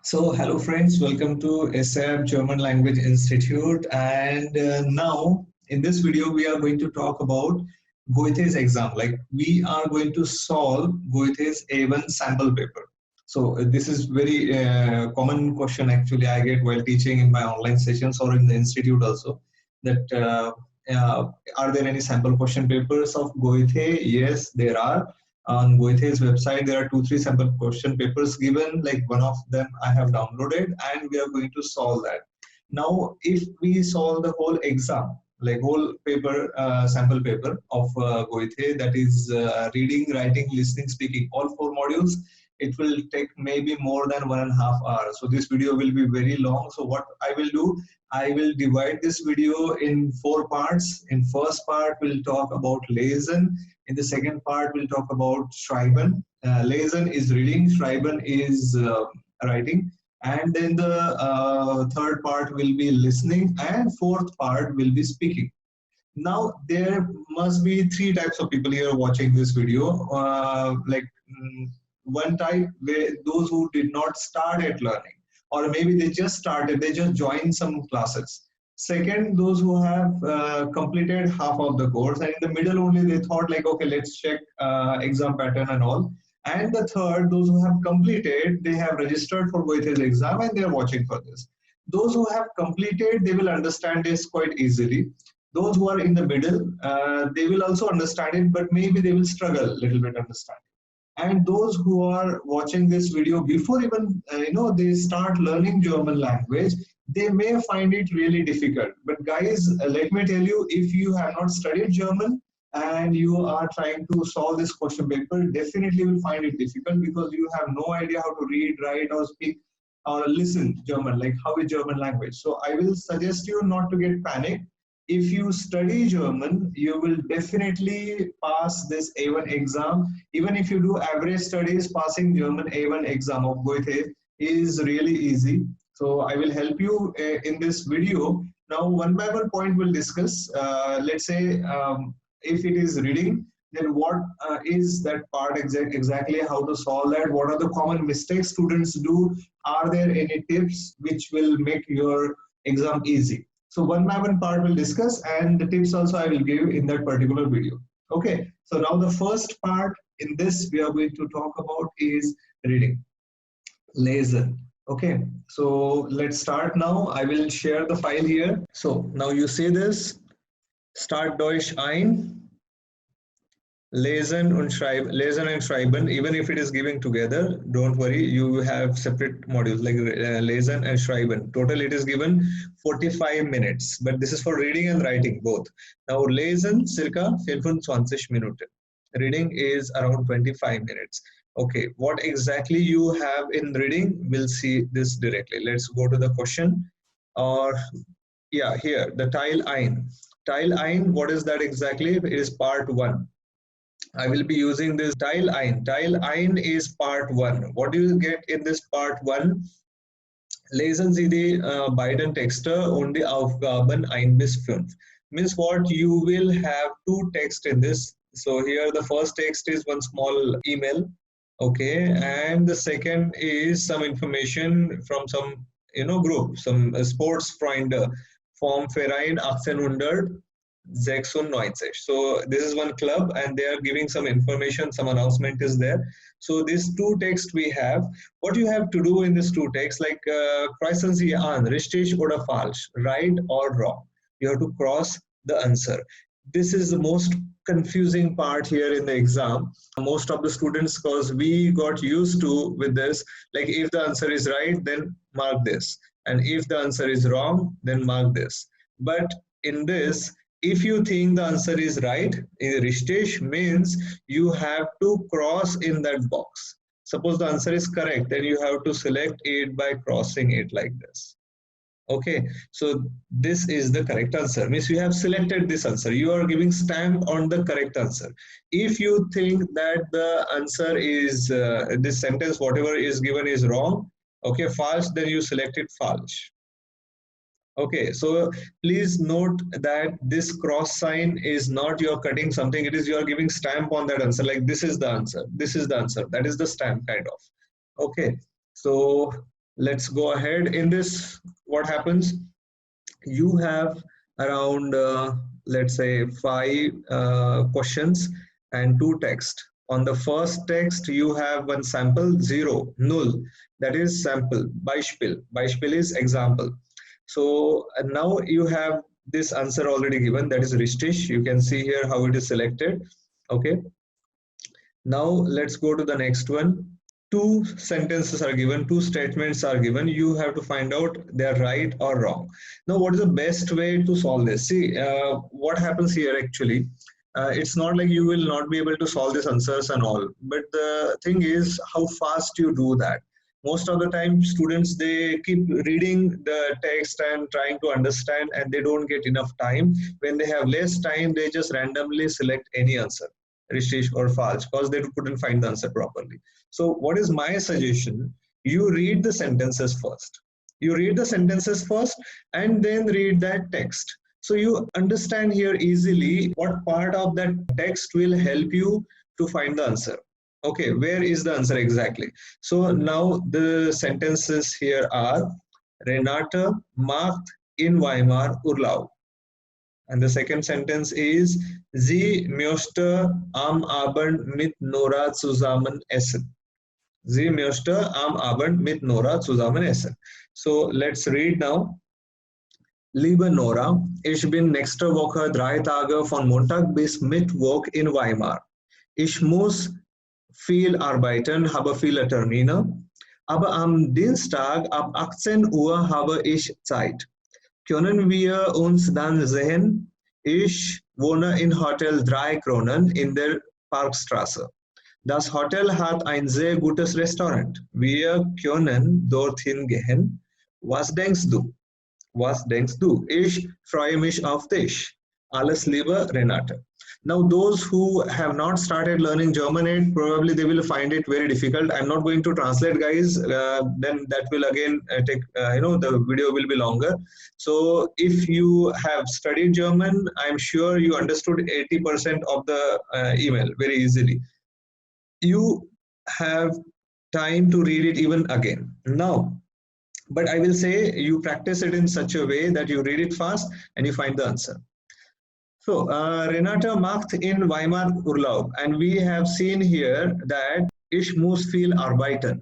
So, hello friends, welcome to SF German Language Institute. And now in this video, we are going to talk about Goethe's exam. Like we are going to solve Goethe's A1 sample paper. So this is very common question actually I get while teaching in my online sessions or in the institute also. That are there any sample question papers of Goethe? Yes, there are. On Goethe's website, there are 2-3 sample question papers given. Like one of them I have downloaded, and we are going to solve that. Now, if we solve the whole exam, like whole paper, sample paper of Goethe, that is reading, writing, listening, speaking, all 4 modules, it will take maybe more than 1.5 hours. So this video will be very long. So what I will do, I will divide this video in 4 parts. In first part, we'll talk about Lesen. In the second part, we'll talk about Schreiben. Lesen is reading, Schreiben is writing. And then the third part will be listening, and fourth part will be speaking. Now, there must be 3 types of people here watching this video. One type, where those who did not start at learning, or maybe they just started, they just joined some classes. Second, those who have completed half of the course, and in the middle only they thought like, okay, let's check exam pattern and all. And the third, those who have completed, they have registered for Goethe's exam and they are watching for this. Those who have completed, they will understand this quite easily. Those who are in the middle, they will also understand it, but maybe they will struggle a little bit understanding. And those who are watching this video before even they start learning German language, they may find it really difficult. But guys, let me tell you, if you have not studied German and you are trying to solve this question paper, definitely will find it difficult, because you have no idea how to read, write, or speak or listen German, like how is German language. So I will suggest you not to get panicked. If you study German, you will definitely pass this A1 exam. Even if you do average studies, passing German A1 exam of Goethe is really easy. So I will help you in this video. Now, one by one point we'll discuss. Let's say if it is reading, then what is that part exactly, how to solve that, what are the common mistakes students do, are there any tips which will make your exam easy. So one by one part we'll discuss, and the tips also I will give in that particular video. Okay, so now the first part in this we are going to talk about is reading, Lesen. Okay, so let's start now. I will share the file here. So now you see this, Start Deutsch ein, Lesen and Schreiben. Even if it is giving together, don't worry, you have separate modules like Lesen and Schreiben. Total it is given 45 minutes, but this is for reading and writing both. Now Lesen circa 25 Minuten. Reading is around 25 minutes. Okay, what exactly you have in reading, we'll see this directly. Let's go to the question. Or yeah, here the Teil ein. Teil ein, what is that exactly? It is part 1. I will be using this Teil ein. Teil ein is part 1. What do you get in this part 1? Lesen Sie die beiden Texte und die Aufgaben 1 bis 5. Means what, you will have 2 texts in this. So here the first text is one small email, okay, and the second is some information from some group, some Sportsfreunde vom Verein 1896. So this is one club and they are giving some information, some announcement is there. So these 2 texts we have. What you have to do in these 2 texts, like kreuzen Sie an, richtig oder falsch, right or wrong. You have to cross the answer. This is the most confusing part here in the exam. Most of the students, because we got used to with this, like if the answer is right, then mark this, and if the answer is wrong, then mark this. But in this, if you think the answer is right, richtig means you have to cross in that box. Suppose the answer is correct, then you have to select it by crossing it like this. Okay, so this is the correct answer. Means you have selected this answer. You are giving stamp on the correct answer. If you think that the answer is this sentence, whatever is given is wrong, okay, false, then you select it false. Okay, so please note that this cross sign is not you're cutting something, it is you are giving stamp on that answer, like this is the answer, this is the answer, that is the stamp kind of. Okay, so let's go ahead. In this, what happens? You have around let's say 5 questions and 2 text. On the first text you have one sample, zero, null, that is sample. Beispiel is example. So now you have this answer already given, that is richtig. You can see here how it is selected. Okay, now let's go to the next one. Two sentences are given, two statements are given. You have to find out they're right or wrong. Now, what is the best way to solve this? See, what happens here actually, it's not like you will not be able to solve these answers and all, but the thing is how fast you do that. Most of the time, students, they keep reading the text and trying to understand, and they don't get enough time. When they have less time, they just randomly select any answer, richtig or false, because they couldn't find the answer properly. So what is my suggestion? You read the sentences first. You read the sentences first and then read that text. So you understand here easily what part of that text will help you to find the answer. Okay, where is the answer exactly? So now the sentences here are: Renate macht in Weimar Urlaub. And the second sentence is: Sie möchte am Abend mit Nora zusammen essen. Sie möchte am Abend mit Nora zusammen essen. So let's read now. Liebe Nora, ich bin nächste Woche 3 Tage von Montag bis Mittwoch in Weimar. Ich muss viel arbeiten, habe viele Termine, aber am Dienstag ab 18 Uhr habe ich Zeit. Können wir uns dann sehen? Ich wohne in Hotel 3 Kronen in der Parkstraße. Das Hotel hat ein sehr gutes Restaurant. Wir können dorthin gehen. Was denkst du? Was denkst du? Ich freue mich auf dich. Alles Liebe, Renate. Now, those who have not started learning German, probably they will find it very difficult. I'm not going to translate, guys. Then that will again take, the video will be longer. So if you have studied German, I'm sure you understood 80% of the email very easily. You have time to read it even again. Now, but I will say you practice it in such a way that you read it fast and you find the answer. So, Renate macht in Weimar Urlaub, and we have seen here that ich muss viel arbeiten.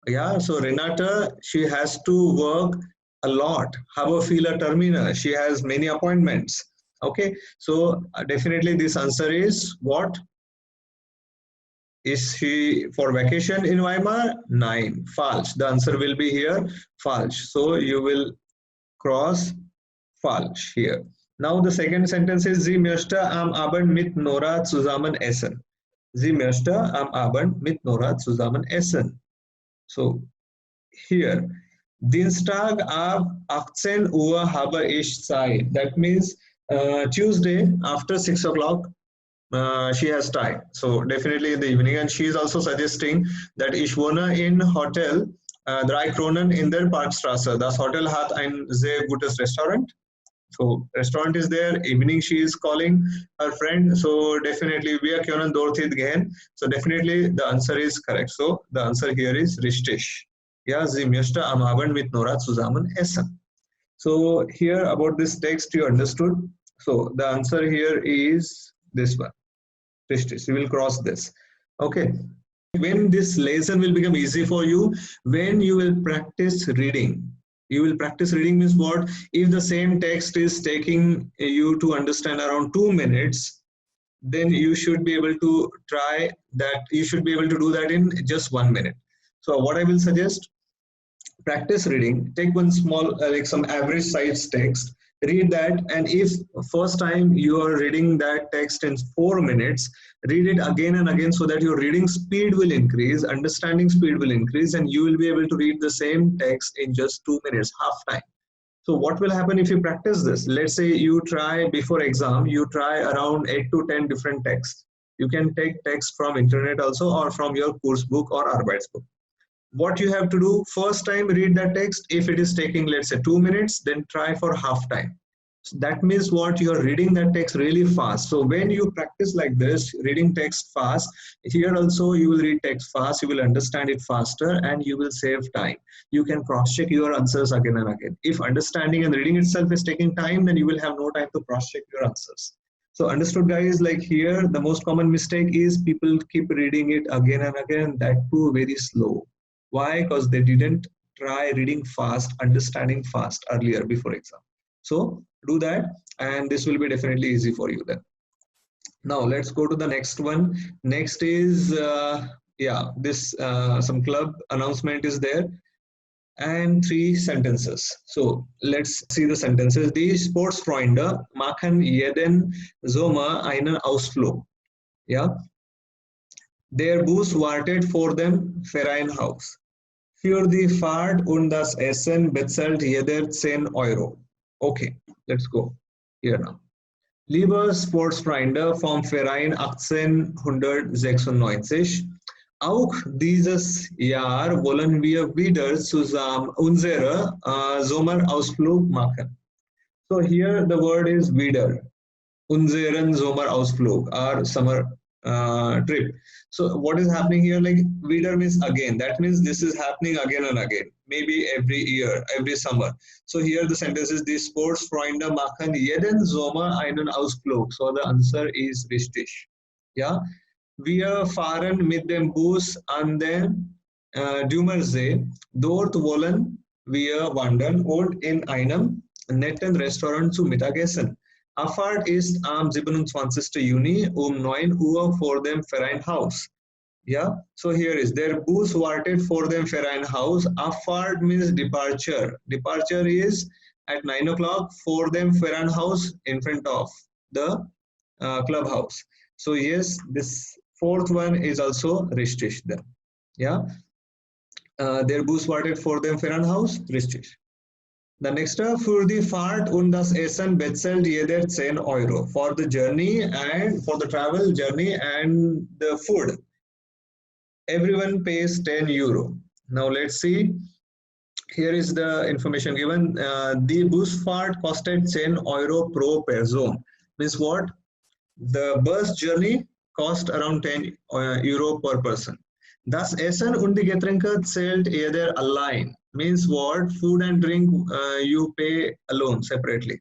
Yeah, so Renate, she has to work a lot. Habe viele Termine. She has many appointments. Okay, so definitely this answer is what? Is she for vacation in Weimar? Nein, false. The answer will be here, false. So you will cross false here. Now the second sentence is: Sie möchte am Abend mit Nora zusammen essen. Sie möchte am Abend mit Nora zusammen essen. So here, Dienstag ab 18 Uhr habe ich Zeit. That means Tuesday after 6 o'clock she has time. So definitely in the evening. And she is also suggesting that ich wohne in Hotel 3 Kronen in der Parkstraße. Das Hotel hat ein sehr gutes Restaurant. So restaurant is there. Evening she is calling her friend. So definitely wir können dorthin gehen. So definitely the answer is correct. So the answer here is richtig. Ja, sie möchte am Abend mit Nora zusammen essen. So here about this text you understood. So the answer here is this one. Richtig. You will cross this. Okay. When this lesson will become easy for you, when you will practice reading. You will practice reading means what? If the same text is taking you to understand around 2 minutes, then you should be able to try that. You should be able to do that in just 1 minute. So what I will suggest, practice reading. Take one small, like some average size text, read that, and if first time you are reading that text in 4 minutes, read it again and again so that your reading speed will increase, understanding speed will increase, and you will be able to read the same text in just 2 minutes, half time. So what will happen if you practice this? Let's say you try before exam, you try around 8 to 10 different texts. You can take text from internet also, or from your course book or Arbeitsbook. What you have to do, first time read that text. If it is taking, let's say, 2 minutes, then try for half time. That means what? You're reading that text really fast. So when you practice like this, reading text fast, here also you will read text fast, you will understand it faster, and you will save time. You can cross check your answers again and again. If understanding and reading itself is taking time, then you will have no time to cross check your answers. So understood, guys? Like here, the most common mistake is people keep reading it again and again, that too very slow. Why? Because they didn't try reading fast, understanding fast earlier before exam. So do that, and this will be definitely easy for you then. Now let's go to the next one. Next is yeah, this some club announcement is there, and 3 sentences. So let's see the sentences. Die Sportsfreunde machen jeden Sommer einen Ausflug. Yeah, der Bus wartet vor dem Vereinhaus. Für die Fahrt und das Essen bezahlt jeder 10 Euro. Okay, let's go here now. Lieber Sportsfreunde vom Verein 1896, auch dieses Jahr wollen wir wieder zusammen unsere Sommerausflug machen. So here the word is wieder, unseren Sommerausflug, our summer trip. So what is happening here? Like wieder means again. That means this is happening again and again. Maybe every year, every summer. So here the sentence is: Die Sportsfreunde machen jeden Sommer einen Ausflug. So the answer is richtig. Yeah. Wir fahren mit dem Bus an den Dümmersee. Dort wollen wir wandern und in einem netten Restaurant zu Mittag essen. Abfahrt ist am 27. Juni 9 Uhr vor dem Vereinhaus. Yeah, so here is their Bus wartet vor dem Vereinhaus. Abfahrt means departure. Departure is at 9 o'clock for dem Vereinhaus, in front of the clubhouse. So yes, this fourth one is also richtig then. Yeah, their Bus wartet vor dem Vereinhaus, richtig. The next, für die Fahrt und das Essen bezahlt jeder 10 Euro. For the journey and for the travel, journey and the food, everyone pays 10 euro. Now let's see. Here is the information given. The Busfahrt kostet 10 Euro pro person. Means what? The bus journey cost around 10 euro per person. Das Essen und die Getränke zählt jeder allein. Means what? Food and drink you pay alone, separately.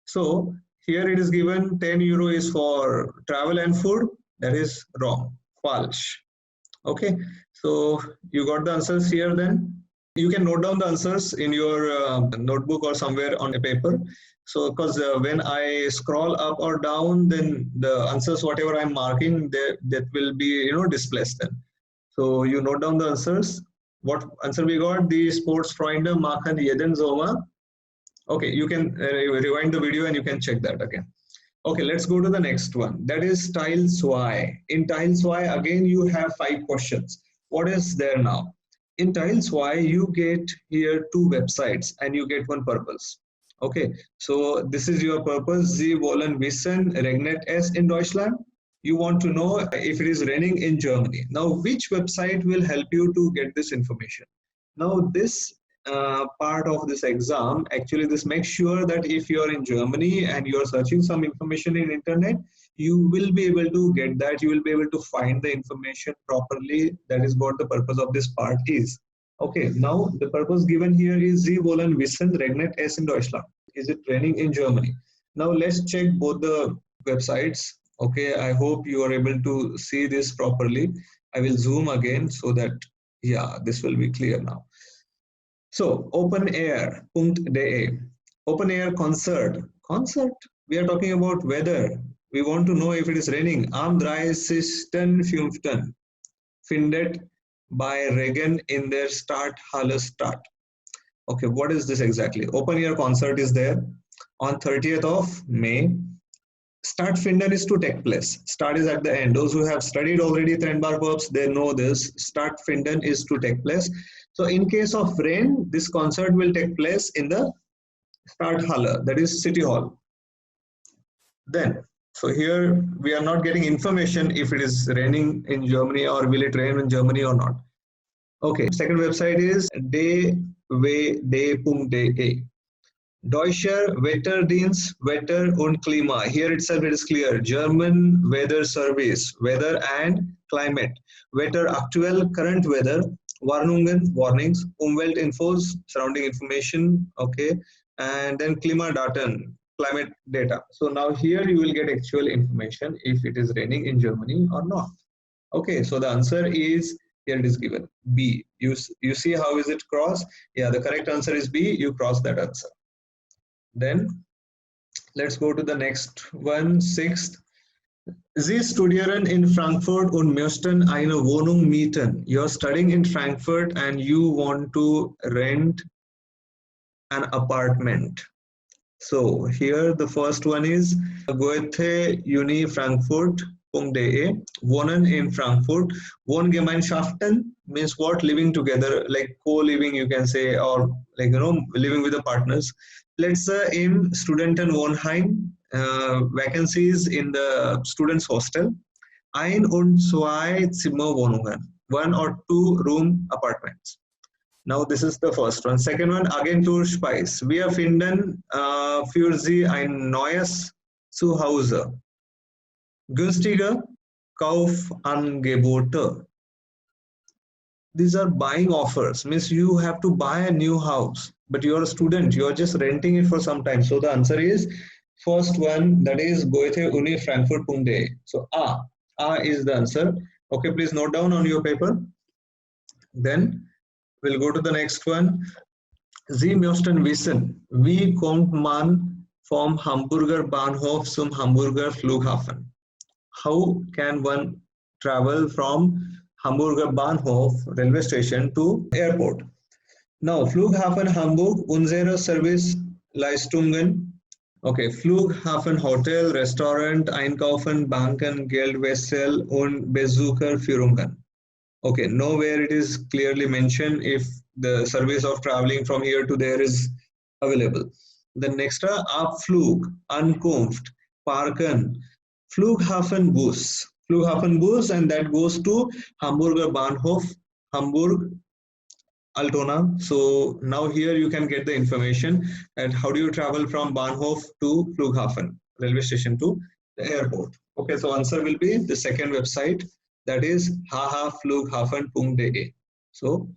So here it is given 10 euro is for travel and food. That is wrong. Falsch. Okay, so you got the answers here then. You can note down the answers in your notebook or somewhere on a paper. So because when I scroll up or down, then the answers, whatever I'm marking, that will be displaced then. So you note down the answers. What answer we got? Die Sportsfreunde machen jeden Sommer. Okay, you can rewind the video and you can check that again. Okay, let's go to the next one. That is Teil 2. In Teil 2, again, you have 5 questions. What is there now? In Teil 2, you get here 2 websites and you get 1 purpose. Okay, so this is your purpose. Sie wollen wissen, regnet es in Deutschland? You want to know if it is raining in Germany. Now, which website will help you to get this information? Now, this part of this exam, actually this makes sure that if you are in Germany and you are searching some information in internet, you will be able to get that, you will be able to find the information properly. That is what the purpose of this part is. Okay, now the purpose given here is Sie wollen wissen, regnet es in Deutschland? Is it raining in Germany? Now let's check both the websites. Okay, I hope you are able to see this properly. I will zoom again so that, yeah, this will be clear now. So, openair.de, open air concert. Concert, we are talking about weather. We want to know if it is raining. Am 30.05. Findet by Regen in their Stadthalle Stadt. Okay, what is this exactly? Open air concert is there on 30th of May. Stattfinden is to take place. Start is at the end. Those who have studied already Trennbar verbs, they know this. Stattfinden is to take place. So in case of rain, this concert will take place in the Stadthalle, that is City Hall. Then, so here we are not getting information if it is raining in Germany or will it rain in Germany or not. Okay, second website is dwd.de. Deutscher Wetterdienst, Wetter und Klima. Here itself it is clear. German Weather Service, weather and climate. Wetter aktuell, current weather. Warnungen, warnings. Umweltinfos, surrounding information. Okay. And then Klimadaten, climate data. So now here you will get actual information if it is raining in Germany or not. Okay, so the answer is here it is given B. You see how is it cross? Yeah, the correct answer is B. You cross that answer. Then let's go to the next one, sixth. Sie studieren in Frankfurt und möchten eine Wohnung mieten. You're studying in Frankfurt and you want to rent an apartment. So here the first one is Goethe Uni Frankfurt.de. Wohnen in Frankfurt. Wohngemeinschaften means what? Living together, like co-living you can say, or like living with the partners. Plätze im Studentenwohnheim, vacancies in the students hostel. Ein- und Zwei-Zimmerwohnungen, 1 or 2 room apartments. Now this is the first one. Second one, Agentur Speis. Wir finden für Sie ein neues Zuhause. Günstige Kaufangebote. These are buying offers. Means you have to buy a new house, but you're a student. You're just renting it for some time. So the answer is first one, that is Goethe Uni Frankfurt.de. So A is the answer. Okay, please note down on your paper. Then we'll go to the next one. Sie möchten wissen, wie kommt man vom Hamburger Bahnhof zum Hamburger Flughafen? How can one travel from Hamburger Bahnhof railway station to airport? Now, Flughafen Hamburg, unsere Serviceleistungen. Okay, Flughafen Hotel, Restaurant, Einkaufen, Banken, Geldwechsel und Besucherführungen. Okay, nowhere it is clearly mentioned if the service of traveling from here to there is available. The next Abflug, Ankunft, Parken, Flughafenbus. Flughafenbus, and that goes to Hamburger Bahnhof, Hamburg, Altona. So now here you can get the information and how do you travel from Bahnhof to Flughafen, railway station to the airport. Okay, so answer will be the second website, that is hahaflughafen.de. So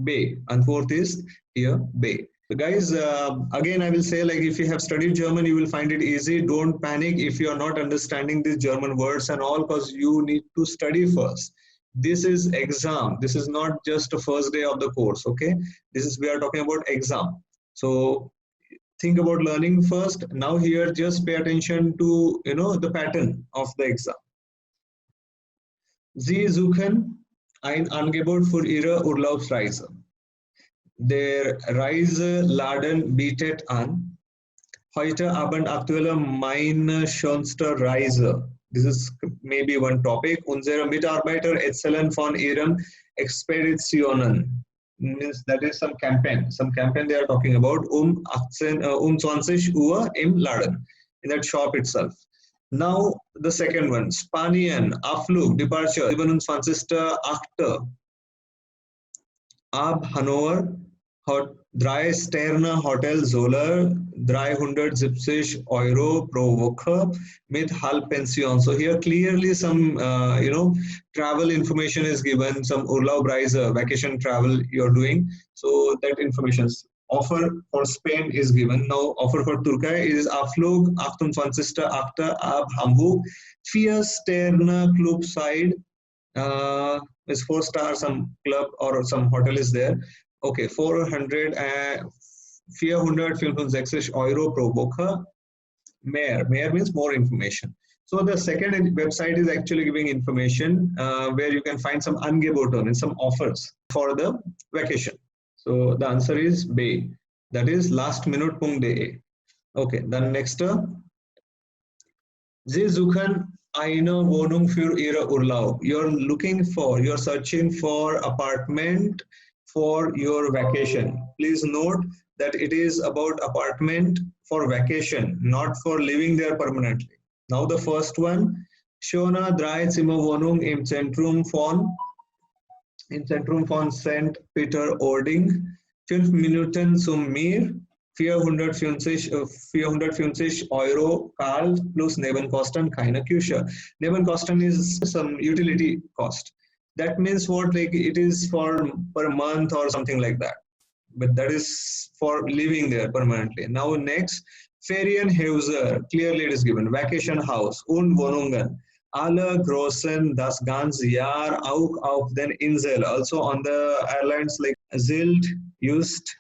B, and fourth is here B. So guys, again I will say, like, if you have studied German, you will find it easy. Don't panic if you are not understanding these German words and all, because you need to study first. This is exam. This is not just a first day of the course. Okay, this is, we are talking about exam. So think about learning first. Now here just pay attention to the pattern of the exam. Sie suchen ein Angebot für ihre Urlaubsreise. Der Reiseladen bietet an. Heute Abend aktuelle meine schönste Reise. This is maybe one topic. Unsere Mitarbeiter erzählen von ihren Expeditionen. Means that is some campaign they are talking about. 20 Uhr im Laden, in that shop itself. Now the second one, Spanien, Abflug, departure, 27.8. Ab Hannover, 3-Sterne Hotel Zoller, 370 Euro pro Woche mit Halbpension. So here clearly some travel information is given, some Urlaubreise, vacation travel you're doing. So that information is offer for Spain is given. Now offer for Turkey is Abflug 28.8 ab Hamburg, 4-Sterne Club side, is 4-star some club or some hotel is there. Okay, 465 Euro pro Woche. Mehr means more information. So the second website is actually giving information where you can find some Angebote and some offers for the vacation. So the answer is B, that is lastminute.de. Okay, then next. Sie suchen eine Wohnung für Ihre Urlaub. You're searching for apartment for your vacation. Please note that it is about apartment for vacation, not for living there permanently. Now the first one, schöne 3-Zimmerwohnung im Zentrum von St. Peter-Ording, 5 Minuten zum Meer, 450 Euro Karl plus Nebenkosten keine Küche. Nebenkosten is some utility cost. That means what, like it is for per month or something like that. But that is for living there permanently. Now next, Ferienhäuser, clearly it is given. Vacation house, und Wohnungen. Alle großen das ganze Jahr auch auf den Inseln. Also on the islands like Sylt, Just,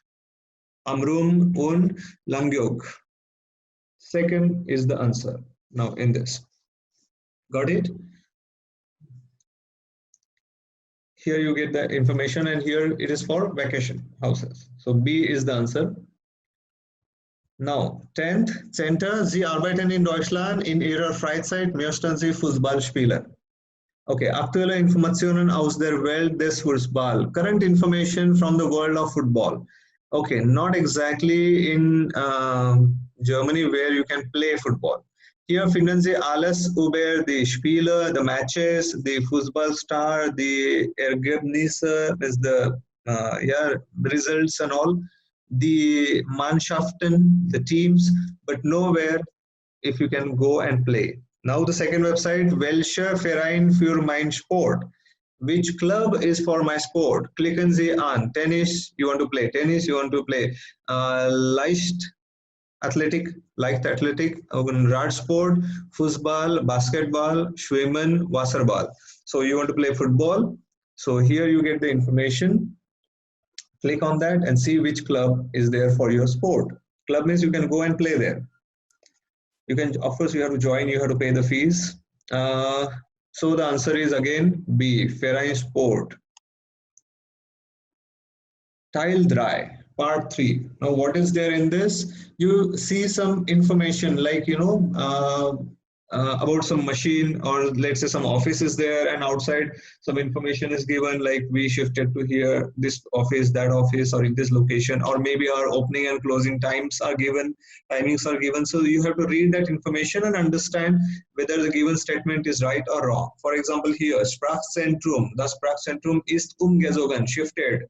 Amrum, und Langok. Second is the answer now in this. Got it? Here you get the information, and here it is for vacation houses. So B is the answer. Now, 10th, Center, Sie arbeiten in Deutschland, in Ihrer Freizeit möchten Sie Fußball spielen. Okay, aktuelle Informationen aus der Welt des Fußball. Current information from the world of football. Okay, not exactly in Germany where you can play football. Hier finden Sie alles über die Spiele, the matches, the Fußballstar, the Ergebnisse, is the results and all, the Mannschaften, the teams, but nowhere if you can go and play. Now the second website, Welcher Verein für mein Sport? Which club is for my sport? Klicken Sie an. Tennis, you want to play tennis, you want to play Leicht Athletic, Radsport, Fußball, Basketball, Schwimmen, Wasserball. So you want to play football. So here you get the information. Click on that and see which club is there for your sport. Club means you can go and play there. You can, of course, you have to join, you have to pay the fees. So the answer is again B, Verein Sport. Teil 3, part 3. Now what is there in this? You see some information like, about some machine, or let's say some office is there, and outside some information is given like we shifted to here, this office, that office, or in this location, or maybe our opening and closing times are given, timings are given. So you have to read that information and understand whether the given statement is right or wrong. For example, here, Sprachzentrum, das Sprachzentrum ist umgezogen, shifted.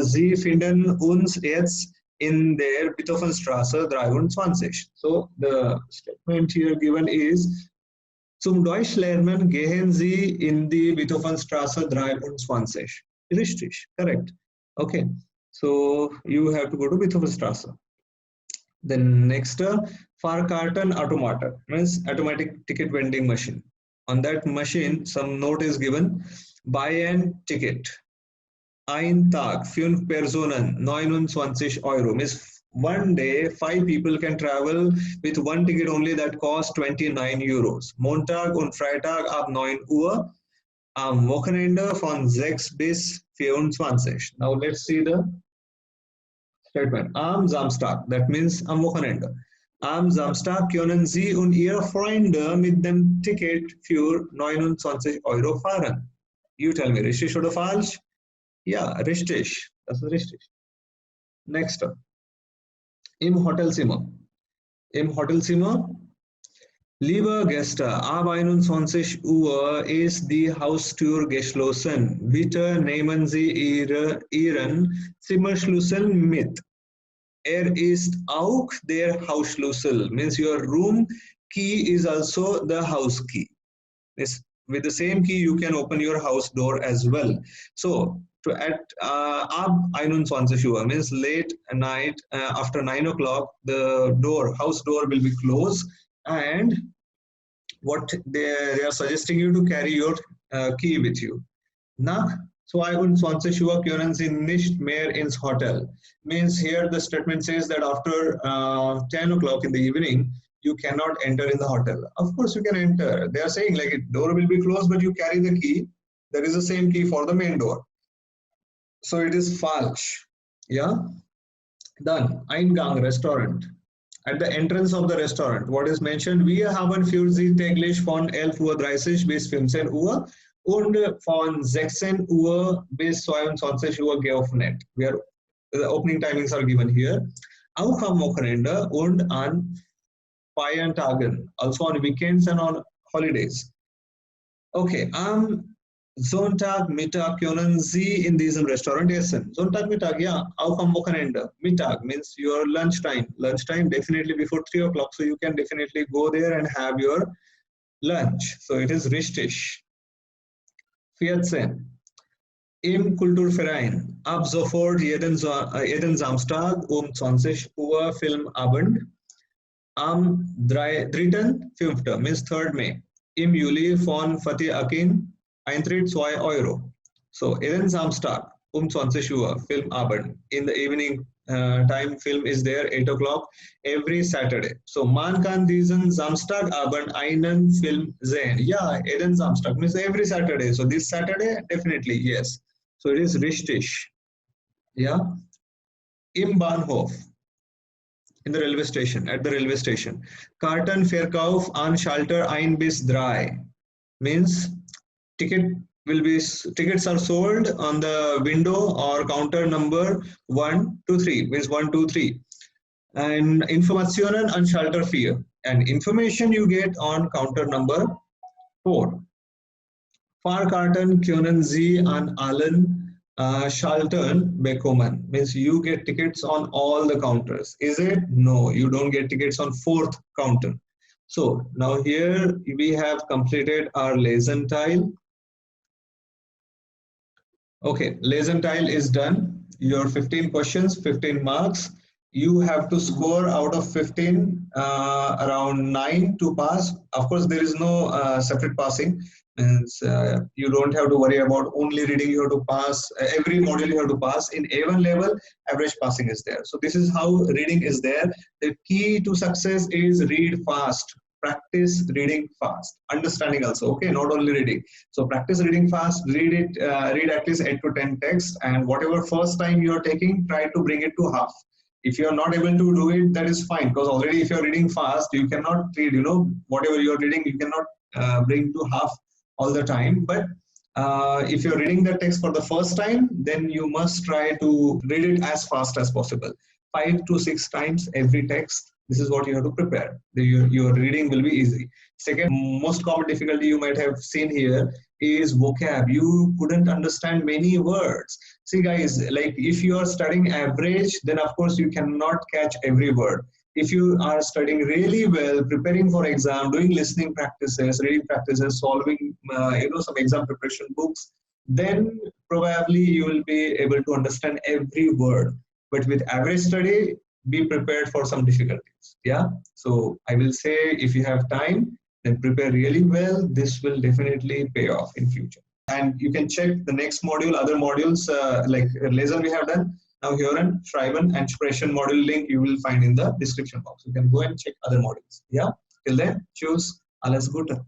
Sie finden uns jetzt in der Beethovenstraße 23. So the statement here given is, zum Deutschlernen gehen Sie in die Beethovenstraße 23. Richtig, correct. Okay, so you have to go to Beethovenstraße. Then next, Fahrkartenautomat means automatic ticket vending machine. On that machine, some note is given, buy a ticket. Ein Tag, 5 Personen, 29 Euro. Means one day, 5 people can travel with one ticket only that costs 29 Euros. Montag und Freitag ab 9 Uhr. Am Wochenende von 6 bis 24. Now let's see the statement. Am Samstag, that means am Wochenende. Am Samstag können Sie und Ihre Freunde mit dem Ticket für 29 Euro fahren. You tell me, richtig oder falsch? Ja, richtig. Das ist richtig. Next. Im Hotelzimmer. Im Hotelzimmer. Liebe Gäste, ab 21 Uhr ist die Haustür geschlossen. Bitte nehmen Sie Ihren Zimmerschlüssel mit. Ist auch der Hausschlüssel. Means your room key is also the house key. With the same key, you can open your house door as well. So, at ab 21 Uhr means late night, after 9 o'clock, the house door will be closed, and what they are suggesting you to carry your key with you. Nach 22 Uhr können Sie nicht mehr ins Hotel. Means here the statement says that after 10 o'clock in the evening, you cannot enter in the hotel. Of course you can enter. They are saying like door will be closed, but you carry the key. There is the same key for the main door. So it is falsch. Yeah. Dann Eingang Restaurant. At the entrance of the restaurant, what is mentioned? Wir haben für Sie täglich von 11:30 Uhr bis 15 Uhr und von 16 Uhr bis 22 Uhr geöffnet. The opening timings are given here. Auch am Wochenende und an Feiertagen, also on weekends and on holidays. Okay, am Sonntag, Mittag können Sie in diesem Restaurant essen? Sonntag, Mittag, ja, auch am Wochenende. Mittag means your lunchtime. Lunchtime definitely before 3 o'clock. So you can definitely go there and have your lunch. So it is richtig. 14. Im Kulturverein. Ab sofort jeden Samstag 20 Uhr Filmabend. Am 3.5. means 3rd May. Im Juli von Fatih Akin Eintritt 2 Euro. So, jeden Samstag 20 Uhr Filmabend. In the evening time, film is there 8 o'clock every Saturday. So, man kann diesen Samstagabend einen Film sehen. Ja, jeden Samstag means every Saturday. So, this Saturday, definitely, yes. So, it is richtig. Yeah. Im Bahnhof. In the railway station, at the railway station. Kartenverkauf an Schalter 1 bis 3 means tickets are sold on the window or counter number 1 to 3 means 1 2 3, and Informationen an Schalter 4, and information you get on counter number 4. Fahrkarten können Sie an allen Schaltern bekommen. Means you get tickets on all the counters. Is it? No, you don't get tickets on 4th counter. So now here we have completed our lesson tile. Okay, lesson tile is done. Your 15 questions, 15 marks. You have to score out of 15 around 9 to pass. Of course, there is no separate passing. Means you don't have to worry about only reading. You have to pass every module. You have to pass in A1 level. Average passing is there. So this is how reading is there. The key to success is read fast. Practice reading fast. Understanding also. Okay, not only reading. So practice reading fast. Read at least 8 to 10 texts, and whatever first time you are taking, try to bring it to half. If you are not able to do it, that is fine, because already if you are reading fast, you cannot read, whatever you are reading, you cannot bring to half all the time. But if you're reading the text for the first time, then you must try to read it as fast as possible. 5 to 6 times every text. This is what you have to prepare. Your reading will be easy. Second most common difficulty you might have seen here is vocab. You couldn't understand many words. See guys, like if you are studying average, then of course you cannot catch every word. If you are studying really well, preparing for exam, doing listening practices, reading practices, solving some exam preparation books, then probably you will be able to understand every word. But with average study, be prepared for some difficulties. Yeah. So I will say, if you have time, then prepare really well. This will definitely pay off in future. And you can check the next module, other modules like Lesen we have done. Now Hören, Schreiben, and Sprechen module link you will find in the description box. You can go and check other modules. Yeah. Till then, choose. Alles Gute.